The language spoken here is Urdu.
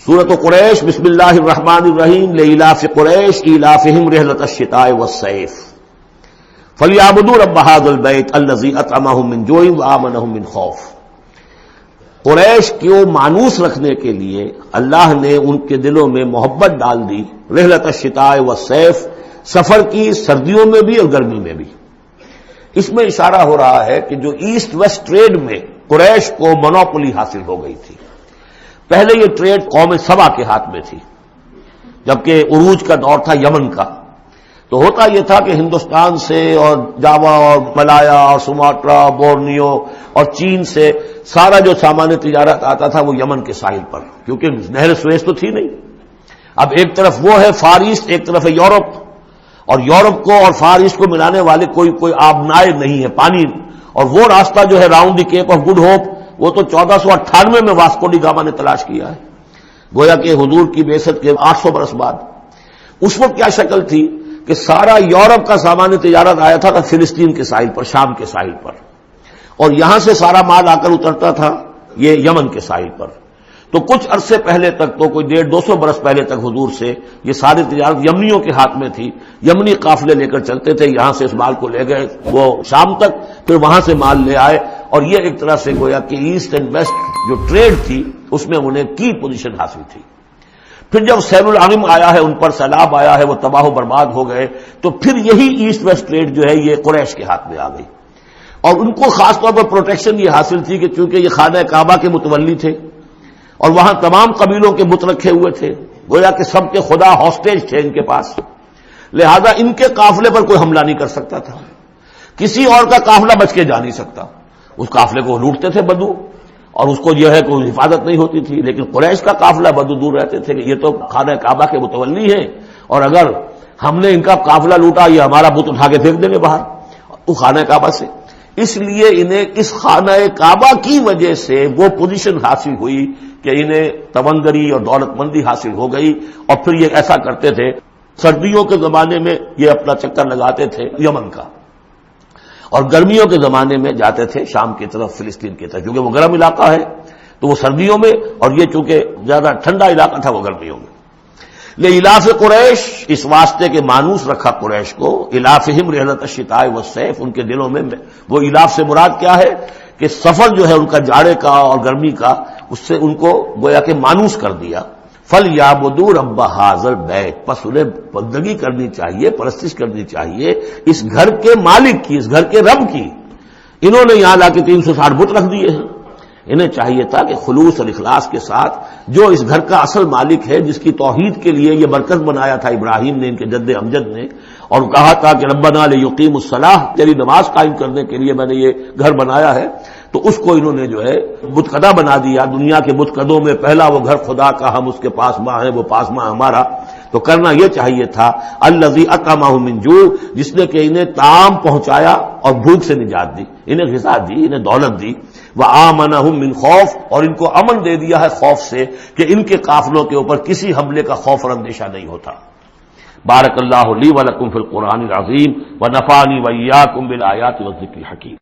سورۃ قریش بسم اللہ الرحمن الرحیم لإلاف قریش إیلافہم رحلۃ الشتاء والصیف فلیعبدوا رب ھذا البیت الذی اطعمہم من جوع وآمنہم من خوف۔ قریش کو مانوس رکھنے کے لیے اللہ نے ان کے دلوں میں محبت ڈال دی، رحلۃ الشتاء والصیف، سفر کی سردیوں میں بھی اور گرمی میں بھی۔ اس میں اشارہ ہو رہا ہے کہ جو ایسٹ ویسٹ ٹریڈ میں قریش کو مونوپولی حاصل ہو گئی تھی، پہلے یہ ٹریڈ قوم سبا کے ہاتھ میں تھی، جبکہ عروج کا دور تھا یمن کا۔ تو ہوتا یہ تھا کہ ہندوستان سے اور جاوا اور ملایا اور سماٹرا، بورنیو اور چین سے سارا جو سامان تجارت آتا تھا وہ یمن کے ساحل پر، کیونکہ نہر سویس تو تھی نہیں۔ اب ایک طرف وہ ہے فار ایسٹ، ایک طرف ہے یورپ، اور یورپ کو اور فار ایسٹ کو ملانے والے کوئی آبنائے نہیں ہے، پانی۔ اور وہ راستہ جو ہے round the Cape of Good Hope, وہ تو 1498 میں واسکو ڈی گاما نے تلاش کیا ہے، گویا کہ حضور کی بعثت کے 800 برس بعد۔ اس وقت کیا شکل تھی کہ سارا یورپ کا سامان تجارت آیا تھا فلسطین کے ساحل پر، شام کے ساحل پر، اور یہاں سے سارا مال آ کر اترتا تھا یہ یمن کے ساحل پر۔ تو کچھ عرصے پہلے تک، تو کوئی 150-200 برس پہلے تک حضور سے یہ ساری تجارت یمنیوں کے ہاتھ میں تھی، یمنی قافلے لے کر چلتے تھے، یہاں سے اس مال کو لے گئے وہ شام تک، پھر وہاں سے مال لے آئے، اور یہ ایک طرح سے گویا کہ ایسٹ اینڈ ویسٹ جو ٹریڈ تھی اس میں انہیں کی پوزیشن حاصل تھی۔ پھر جب سیل العظم آیا ہے، ان پر سیلاب آیا ہے، وہ تباہ و برباد ہو گئے، تو پھر یہی ایسٹ ویسٹ ٹریڈ جو ہے یہ قریش کے ہاتھ میں آ گئی، اور ان کو خاص طور پر پروٹیکشن یہ حاصل تھی کہ چونکہ یہ خانہ کعبہ کے متولی تھے اور وہاں تمام قبیلوں کے بت رکھے ہوئے تھے، گویا کہ سب کے خدا ہاسٹیج تھے ان کے پاس، لہذا ان کے قافلے پر کوئی حملہ نہیں کر سکتا تھا، کسی اور کا قافلہ بچ کے جا نہیں سکتا۔ اس قافلے کو لوٹتے تھے بدو، اور اس کو جو ہے کوئی حفاظت نہیں ہوتی تھی، لیکن قریش کا قافلہ بدو دور رہتے تھے کہ یہ تو خانہ کعبہ کے متولی ہیں، اور اگر ہم نے ان کا قافلہ لوٹا یہ ہمارا بت اٹھا کے پھینک دیں گے باہر وہ خانہ کعبہ سے۔ اس لیے انہیں اس خانہ کعبہ کی وجہ سے وہ پوزیشن حاصل ہوئی کہ انہیں تمندری اور دولت مندی حاصل ہو گئی، اور پھر یہ ایسا کرتے تھے، سردیوں کے زمانے میں یہ اپنا چکر لگاتے تھے یمن کا، اور گرمیوں کے زمانے میں جاتے تھے شام کی طرف، فلسطین کی طرف، کیونکہ وہ گرم علاقہ ہے تو وہ سردیوں میں، اور یہ چونکہ زیادہ ٹھنڈا علاقہ تھا وہ گرمیوں میں۔ لإلاف قریش، اس واسطے کے مانوس رکھا قریش کو، الافہم رحلۃ الشتاء والصیف، ان کے دلوں میں وہ الاف سے مراد کیا ہے کہ سفر جو ہے ان کا جاڑے کا اور گرمی کا، اس سے ان کو گویا کہ مانوس کر دیا۔ فَلْيَعْبُدُوا رَبَّ هَٰذَا الْبَيْتِ، پس انہیں بندگی کرنی چاہیے، پرستش کرنی چاہیے اس گھر کے مالک کی، اس گھر کے رب کی۔ انہوں نے یہاں لا کے 360 بت رکھ دیے ہیں، انہیں چاہیے تھا کہ خلوص اور اخلاص کے ساتھ جو اس گھر کا اصل مالک ہے، جس کی توحید کے لیے یہ مرکز بنایا تھا ابراہیم نے، ان کے جد امجد نے، اور کہا تھا کہ ربنا لیقیموا الصلاۃ، تیری نماز قائم کرنے کے لیے میں نے یہ گھر بنایا ہے، تو اس کو انہوں نے جو ہے بت قدہ بنا دیا۔ دنیا کے بت قدوں میں پہلا وہ گھر خدا کا، ہم اس کے پاس ماں ہیں، وہ پاس ماں ہمارا۔ تو کرنا یہ چاہیے تھا الذی اطعمہم من جوع، جس نے کہ انہیں طعام پہنچایا اور بھوک سے نجات دی، انہیں غذا دی، انہیں دولت دی، وآمنہم من خوف، اور ان کو امن دے دیا ہے خوف سے کہ ان کے قافلوں کے اوپر کسی حملے کا خوف اور اندیشہ نہیں ہوتا۔ بارک اللہ لی ولکم فی القرآن العظیم ونفعنی وإیاکم بالآیات والذکر الحکیم۔